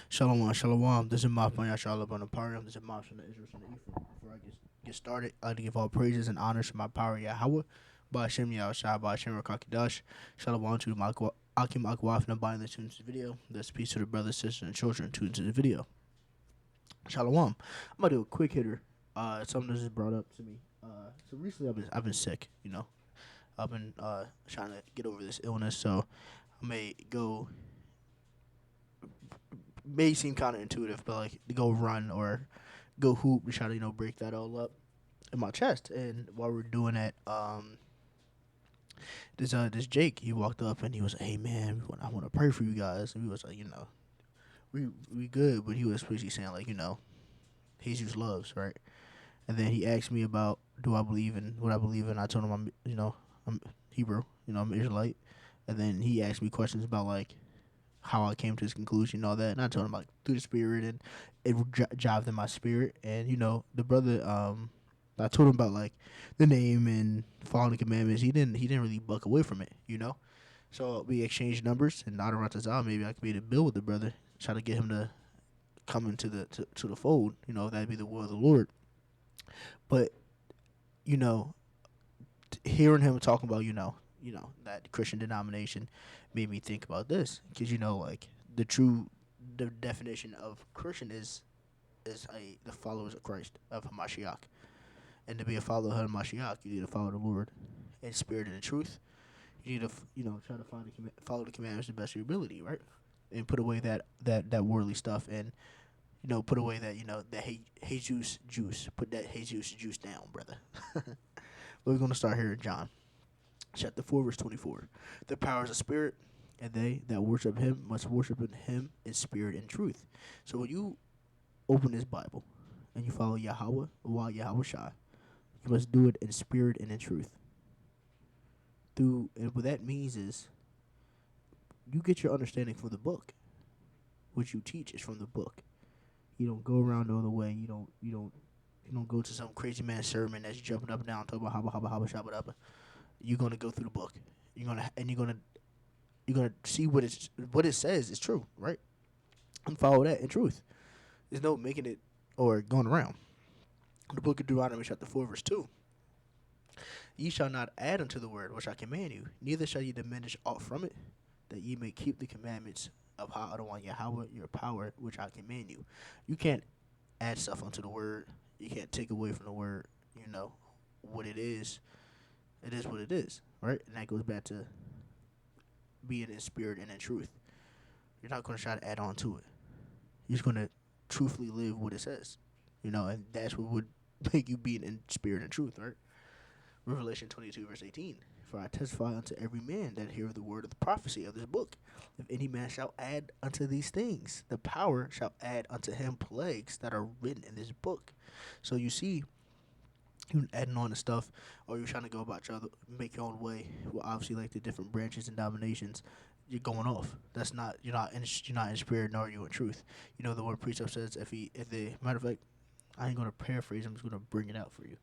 Shalom, shalom. This is Mafman Yashalab on the Parium. This is Maf from the Israel and the Ephraim. Before I get started, I'd like to give all praises and honors to my power Yahweh, by Hashem Yahushua, by Hashem Rakakidash. Shalom to Akim Akwaf and abiding the tunes to the video. There's peace to the brothers, sisters, and children tuned to the video. Shalom. I'm gonna do a quick hitter. Something that just brought up to me. So recently I've been sick. I've been trying to get over this illness. So I may seem counterintuitive, but like to go run or go hoop to try to break that all up in my chest. And while we're doing that, this Jake, he walked up and he was like, "Hey man, I want to pray for you guys." And we was like, we good, but he was basically saying like, Jesus loves, right? And then he asked me about do I believe in what I believe in. I told him I'm Hebrew, I'm Israelite. And then he asked me questions about like how I came to this conclusion and all that. And I told him like through the spirit, and it jived in my spirit. And the brother, I told him about like the name and following the commandments. He didn't really buck away from it. So we exchanged numbers, and not around maybe I could be able to build with the brother, try to get him to come into to the fold. If that'd be the will of the Lord. But you know, hearing him talking about that Christian denomination made me think about this, because like the definition of Christian is the followers of Christ, of Hamashiach. And to be a follower of Hamashiach, you need to follow the Lord in spirit and in truth. You need to try to follow the commandments to the best of your ability, right? And put away that worldly stuff, and put away that Jesus juice. Put that Jesus juice down, brother. We're going to start here in John chapter 4, verse 24. The power is a spirit, and they that worship him must worship in him in spirit and truth. So when you open this Bible and you follow Yahweh, while Yahweh Shai, you must do it in spirit and in truth. And what that means is you get your understanding from the book. What you teach is from the book. You don't go around the other way. You don't go to some crazy man sermon that's jumping up and down talking about haba shabba dabba. You're gonna go through the book. You're gonna see what it says is true, right? And follow that in truth. There's no making it or going around. The book of Deuteronomy chapter 4 verse 2. Ye shall not add unto the word which I command you, neither shall ye diminish aught from it, that ye may keep the commandments of Ha'adawah Yahweh your power which I command you. You can't add stuff onto the word. You can't take away from the word. What it is. It is what it is, right? And that goes back to being in spirit and in truth. You're not going to try to add on to it. You're just going to truthfully live what it says, and that's what would make you be in spirit and truth, right? Revelation 22, verse 18. For I testify unto every man that heareth the word of the prophecy of this book. If any man shall add unto these things, the power shall add unto him plagues that are written in this book. So you see, you adding on to stuff, or you're trying to go about make your own way. Well, obviously, like the different branches and dominations, you're going off. That's not you're not in spirit, nor are you in truth. The word precept says if the matter of fact, I ain't gonna paraphrase. I'm just gonna bring it out for you.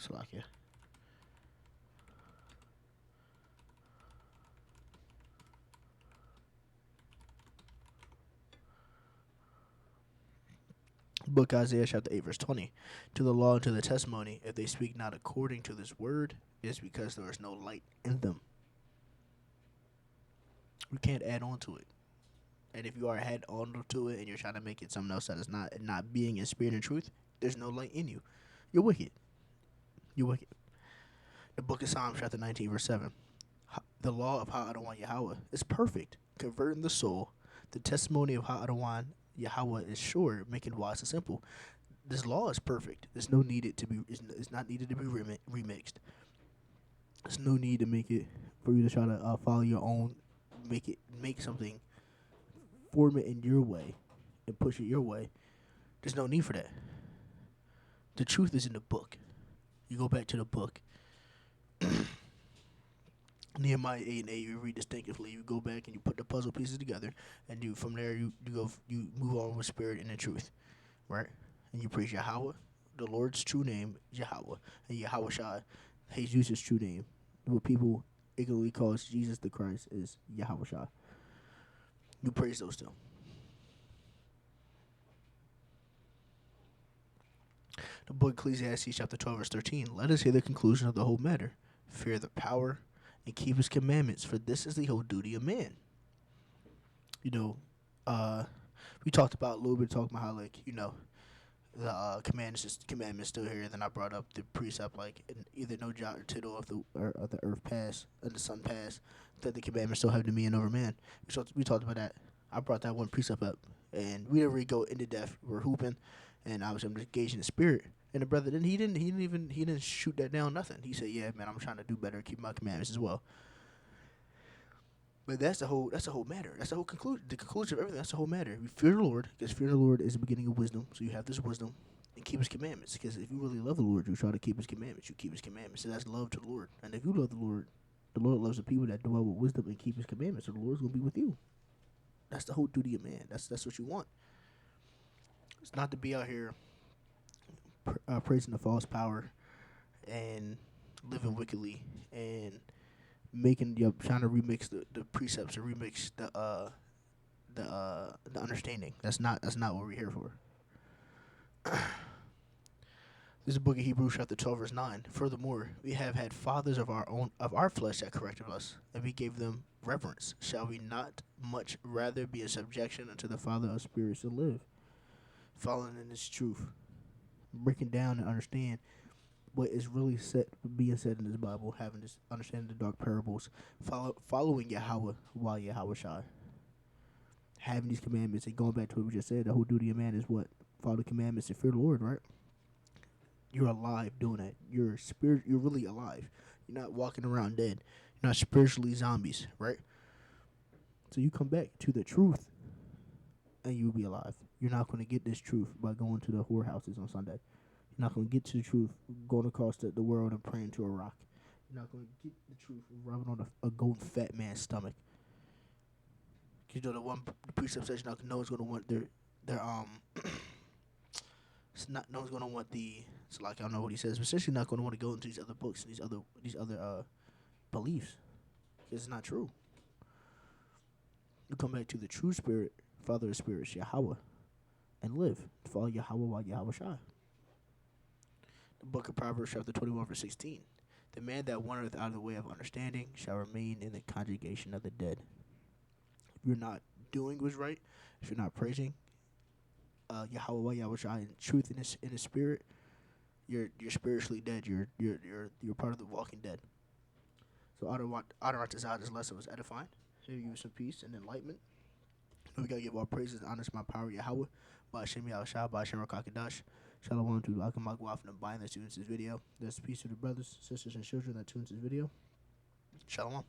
Salakia. Book Isaiah chapter 8 verse 20. To the law and to the testimony, if they speak not according to this word, it is because there is no light in them. You can't add on to it. And if you are add on to it and you're trying to make it something else that is not being in spirit and truth, there's no light in you. You're wicked. You're wicked. The book of Psalms chapter 19 verse 7. The law of Ha'adawah Yahweh is perfect, converting the soul. The testimony of Ha'adawah Yahweh is sure, making wise and simple. This law is perfect. There's no needed to be. It's not needed to be remixed. There's no need to make it for you to try to follow your own. Make something, form it in your way, and push it your way. There's no need for that. The truth is in the book. You go back to the book. Nehemiah 8 and 8, you read distinctively. You go back and you put the puzzle pieces together, and from there you move on with spirit and the truth, right? And you praise Yahweh, the Lord's true name, Yahweh, and Yahweh Shai. Jesus' true name, what people ignorantly calls Jesus the Christ, is Yahweh Shai. You praise those two. The book Ecclesiastes chapter 12 verse 13. Let us hear the conclusion of the whole matter. Fear the power and keep his commandments, for this is the whole duty of man. You know, we talked about a little bit, talking about how, like, the commandments still here. Then I brought up the precept, like, either no jot or tittle of the earth pass and the sun pass, that the commandments still have dominion over man. We talked about that. I brought that one precept up, and we didn't really go into depth. We're hooping, and obviously I'm just gauging the spirit. And the brother, then he didn't shoot that down, nothing. He said, "Yeah, man, I'm trying to do better, keep my commandments as well." But that's the whole matter. That's the whole conclusion. The conclusion of everything. That's the whole matter. We fear the Lord, because fear the Lord is the beginning of wisdom. So you have this wisdom, and keep His commandments. Because if you really love the Lord, you try to keep His commandments. You keep His commandments. So that's love to the Lord. And if you love the Lord loves the people that dwell with wisdom and keep His commandments. So the Lord's gonna be with you. That's the whole duty of man. That's what you want. It's not to be out here praising the false power and living wickedly and trying to remix the precepts and remix the understanding. That's not what we're here for. This is the book of Hebrews chapter 12 verse 9. Furthermore, we have had fathers of our flesh that corrected us, and we gave them reverence. Shall we not much rather be in subjection unto the Father of spirits and live? Following in this truth, breaking down and understand what is really being said in this Bible, having this understanding the dark parables, following Yahweh while Yahweh Shai, having these commandments, and going back to what we just said, the whole duty of man is what? Follow the commandments and fear the Lord, right? You're alive doing that. You're really alive. You're not walking around dead. You're not spiritually zombies, right? So you come back to the truth, and you'll be alive. You're not going to get this truth by going to the whorehouses on Sunday. You're not going to get to the truth going across the world and praying to a rock. You're not going to get the truth rubbing on a golden fat man's stomach. Because the precept says no one's going to want their no one's going to want it's like, I don't know what he says, but essentially not going to want to go into these other books and these other beliefs. Because it's not true. You come back to the true spirit, Father of spirits, Yahweh, and live. Follow Yahweh while Yahweh Shai. The book of Proverbs chapter 21 verse 16. The man that wandereth out of the way of understanding shall remain in the congregation of the dead. If you're not doing what's right, if you're not praising Yahweh while Yahweh Shai in truth in his spirit, you're spiritually dead. You're part of the walking dead. So honor this out. This lesson was edifying. Give you some peace and enlightenment. We gotta give all praises and honor to my power Yahweh. By Hashem Yahushua, by Hashem Rakakadash. Shalom to Akamagwaf and Abine that tunes this video. There's peace to the brothers, sisters, and children that tunes this video. Shalom.